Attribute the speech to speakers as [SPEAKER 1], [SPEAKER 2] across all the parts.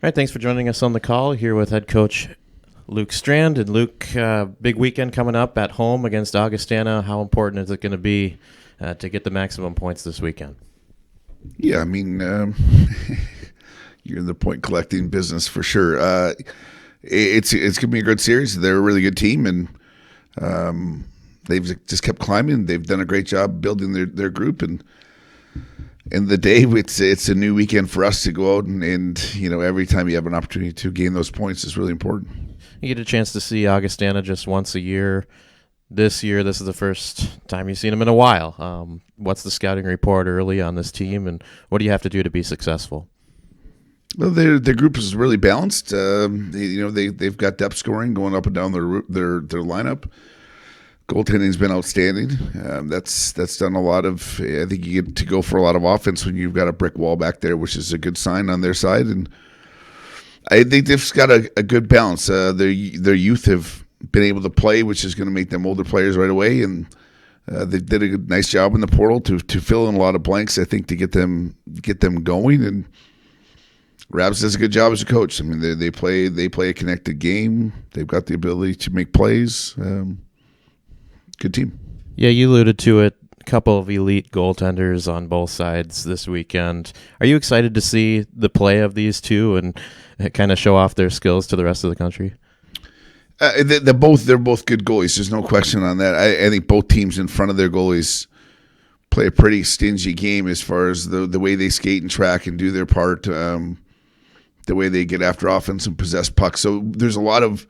[SPEAKER 1] All right, thanks for joining us on the call here with head coach Luke Strand. And Luke, big weekend coming up at home against Augustana. How important is it going to be to get the maximum points this weekend?
[SPEAKER 2] Yeah, I mean, you're in the point collecting business for sure. It's gonna be a good series. They're a really good team, and they've just kept climbing. They've done a great job building their group, and in the day, it's a new weekend for us to go out and every time you have an opportunity to gain those points is really important.
[SPEAKER 1] You get a chance to see Augustana just once a year. This year, this is the first time you've seen them in a while. What's the scouting report early on this team, and what do you have to do to be successful?
[SPEAKER 2] Well, their group is really balanced. They've got depth scoring going up and down their lineup. Goaltending's been outstanding. That's done a lot of. I think you get to go for a lot of offense when you've got a brick wall back there, which is a good sign on their side. And I think they've just got a good balance. Their youth have been able to play, which is going to make them older players right away. And they did a nice job in the portal to fill in a lot of blanks. I think to get them going. And Rabs does a good job as a coach. I mean, they play a connected game. They've got the ability to make plays. Good team.
[SPEAKER 1] Yeah, you alluded to it. A couple of elite goaltenders on both sides this weekend. Are you excited to see the play of these two and kind of show off their skills to the rest of the country?
[SPEAKER 2] They're both good goalies. There's no question on that. I think both teams in front of their goalies play a pretty stingy game as far as the way they skate and track and do their part, the way they get after offense and possess pucks. So there's a lot of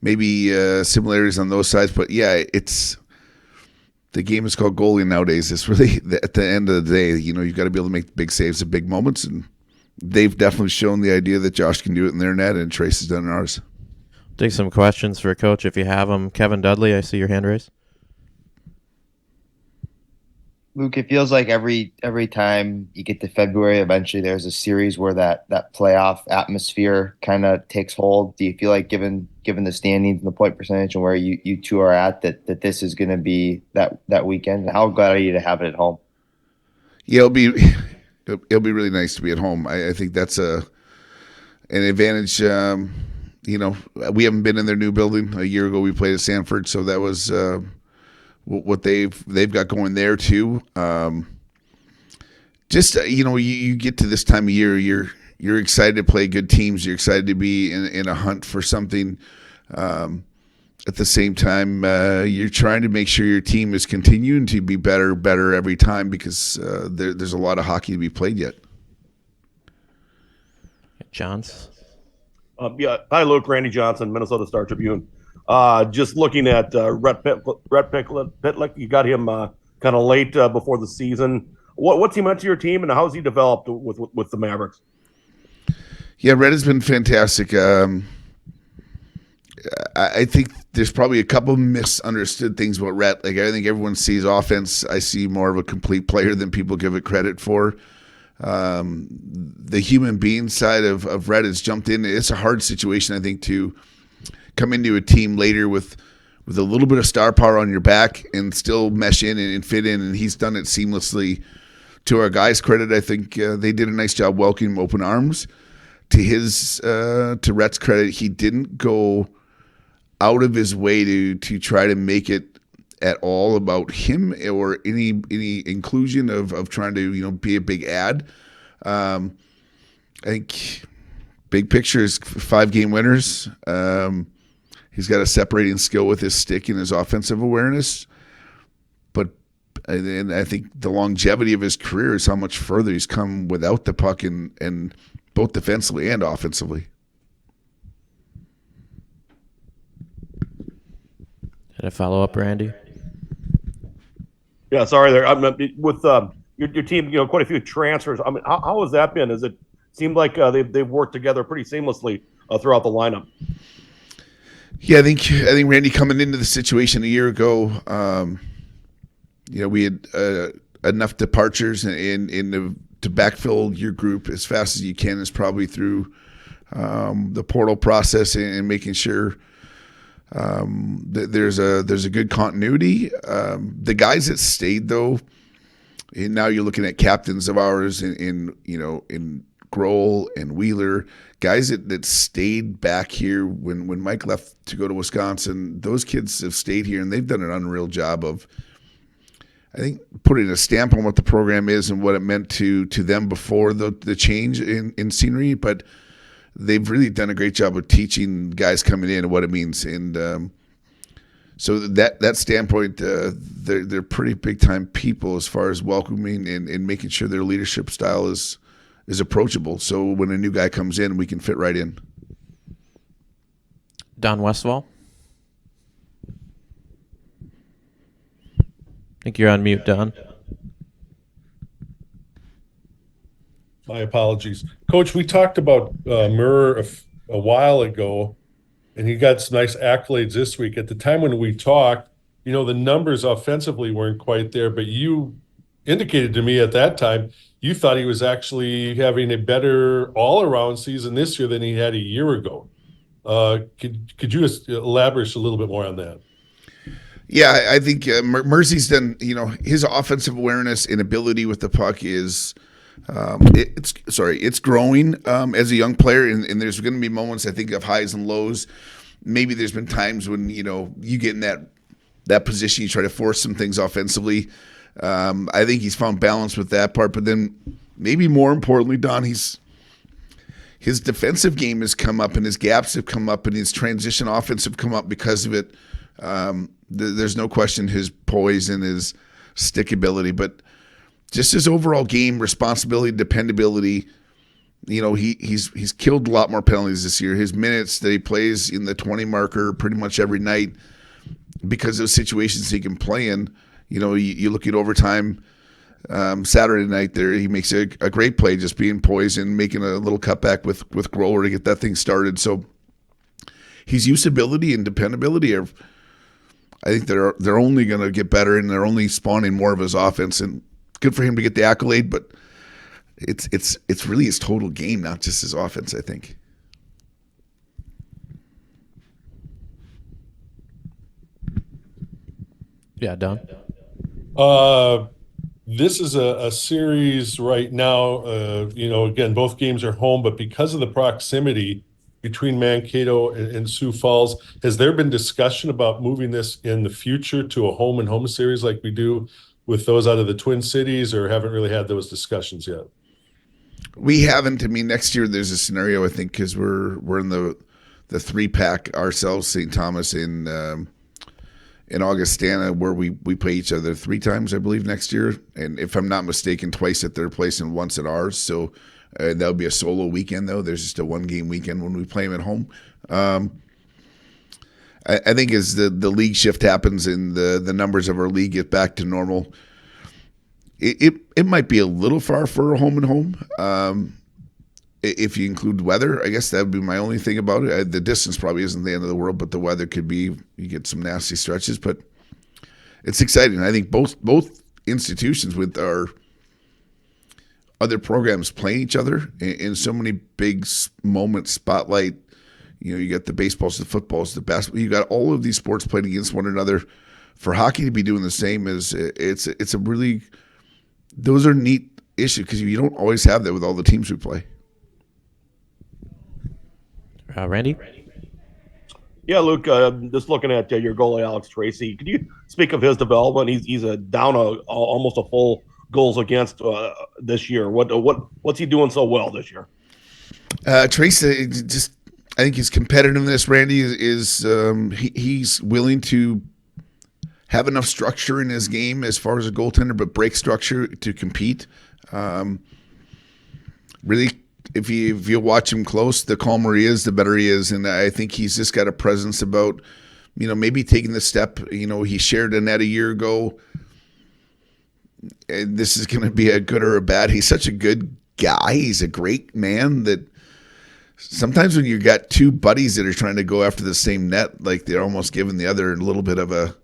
[SPEAKER 2] maybe similarities on those sides. But yeah, the game is called goalie nowadays. It's really at the end of the day, you've got to be able to make big saves at big moments, and they've definitely shown the idea that Josh can do it in their net, and Trace has done in ours.
[SPEAKER 1] Take some questions for Coach if you have them. Kevin Dudley, I see your hand raised.
[SPEAKER 3] Luke, it feels like every time you get to February, eventually there's a series where that playoff atmosphere kind of takes hold. Do you feel like given the standings and the point percentage and where you two are at, that this is going to be that weekend? And how glad are you to have it at home?
[SPEAKER 2] Yeah, it'll be really nice to be at home. I think that's an advantage. We haven't been in their new building. A year ago, we played at Sanford, so that was what they've got going there too. You get to this time of year, you're excited to play good teams. You're excited to be in a hunt for something. At the same time, you're trying to make sure your team is continuing to be better every time because there's a lot of hockey to be played yet.
[SPEAKER 1] Johns?
[SPEAKER 4] Hi, Luke. Randy Johnson, Minnesota Star Tribune. Just looking at Rhett Pitlick, you got him kind of late before the season. What's he meant to your team, and how's he developed with the Mavericks?
[SPEAKER 2] Yeah, Rhett has been fantastic. I think there's probably a couple misunderstood things about Rhett. Like I think everyone sees offense. I see more of a complete player than people give it credit for. The human being side of Rhett has jumped in. It's a hard situation, I think, to come into a team later with a little bit of star power on your back and still mesh in and fit in, and he's done it seamlessly. To our guys' credit, I think they did a nice job welcoming him open arms. To Rhett's credit, he didn't go out of his way to try to make it at all about him or any inclusion of trying to be a big ad. I think big picture is 5-game winners. He's got a separating skill with his stick and his offensive awareness. But I think the longevity of his career is how much further he's come without the puck and both defensively and offensively.
[SPEAKER 1] Did I follow up, Randy?
[SPEAKER 4] Yeah, sorry there. With your team, quite a few transfers. I mean, how has that been? Has it seemed like they've worked together pretty seamlessly throughout the lineup?
[SPEAKER 2] Yeah, I think Randy coming into the situation a year ago, we had enough departures to backfill your group as fast as you can is probably through the portal process and making sure that there's a good continuity. The guys that stayed though, and now you're looking at captains of ours in Grohl and Wheeler, guys that stayed back here when Mike left to go to Wisconsin. Those kids have stayed here, and they've done an unreal job of, I think, putting a stamp on what the program is and what it meant to them before the change in scenery. But they've really done a great job of teaching guys coming in what it means. And so that standpoint, they're pretty big time people as far as welcoming and making sure their leadership style is approachable. So when a new guy comes in, we can fit right in.
[SPEAKER 1] Don Westfall. I think you're on mute, Don.
[SPEAKER 5] My apologies. Coach, we talked about Murr a while ago, and he got some nice accolades this week. At the time when we talked, the numbers offensively weren't quite there, but you indicated to me at that time you thought he was actually having a better all-around season this year than he had a year ago. Could you elaborate a little bit more on that?
[SPEAKER 2] Yeah, I think Mercy's done, his offensive awareness and ability with the puck is it's growing as a young player, and there's going to be moments, I think, of highs and lows. Maybe there's been times when, you get in that position, you try to force some things offensively. I think he's found balance with that part, but then maybe more importantly, Don, his defensive game has come up, and his gaps have come up, and his transition offense have come up because of it. There's no question his poise and his stick ability, but just his overall game responsibility, dependability. He's killed a lot more penalties this year. His minutes that he plays in the 20 marker pretty much every night because of situations he can play in. You look at overtime Saturday night there, he makes a great play just being poised and making a little cutback with Grower to get that thing started. So his usability and dependability are, I think they're only going to get better, and they're only spawning more of his offense. And good for him to get the accolade, but it's really his total game, not just his offense, I think.
[SPEAKER 1] Yeah, Don.
[SPEAKER 5] This is a series right now. Again, both games are home, but because of the proximity between Mankato and Sioux Falls, has there been discussion about moving this in the future to a home and home series like we do with those out of the Twin Cities, or haven't really had those discussions yet?
[SPEAKER 2] We haven't. I mean, next year there's a scenario, I think, because we're in the 3-pack ourselves, St. Thomas in Augustana, where we play each other 3 times, I believe, next year. And if I'm not mistaken, twice at their place and once at ours. So that'll be a solo weekend, though. There's just a 1-game weekend when we play them at home. I think as the league shift happens and the numbers of our league get back to normal, it might be a little far for a home and home. If you include weather, I guess that would be my only thing about it. The distance probably isn't the end of the world, but the weather could be. You get some nasty stretches, but it's exciting. I think both institutions with our other programs playing each other in so many big moments, spotlight. You got the baseballs, the footballs, the basketball. You got all of these sports playing against one another. For hockey to be doing the same it's a really, those are neat issues because you don't always have that with all the teams we play.
[SPEAKER 1] Randy?
[SPEAKER 4] Yeah, Luke, just looking at your goalie, Alex Tracy, could you speak of his development? He's down almost a full goals against this year. What's he doing so well this year?
[SPEAKER 2] Tracy, I think his competitiveness, Randy, is he's willing to have enough structure in his game as far as a goaltender, but break structure to compete. Really, if you watch him close, the calmer he is, the better he is. And I think he's just got a presence about, maybe taking the step. He shared a net a year ago. And this is going to be a good or a bad. He's such a good guy. He's a great man that sometimes when you got 2 buddies that are trying to go after the same net, like they're almost giving the other a little bit of a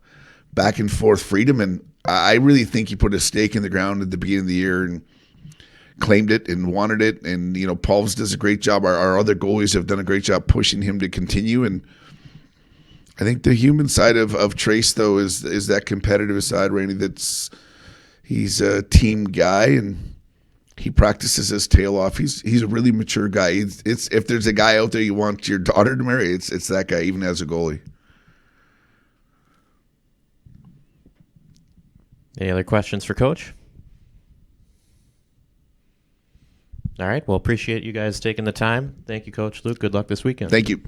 [SPEAKER 2] back and forth freedom. And I really think he put a stake in the ground at the beginning of the year and claimed it and wanted it. And, Paul's does a great job. Our other goalies have done a great job pushing him to continue. And I think the human side of Trace, though, is that competitive side, Randy, he's a team guy, and He practices his tail off. He's a really mature guy. It's if there's a guy out there you want your daughter to marry, it's that guy, even as a goalie.
[SPEAKER 1] Any other questions for Coach? All right. Well, appreciate you guys taking the time. Thank you, Coach Luke. Good luck this weekend.
[SPEAKER 2] Thank you.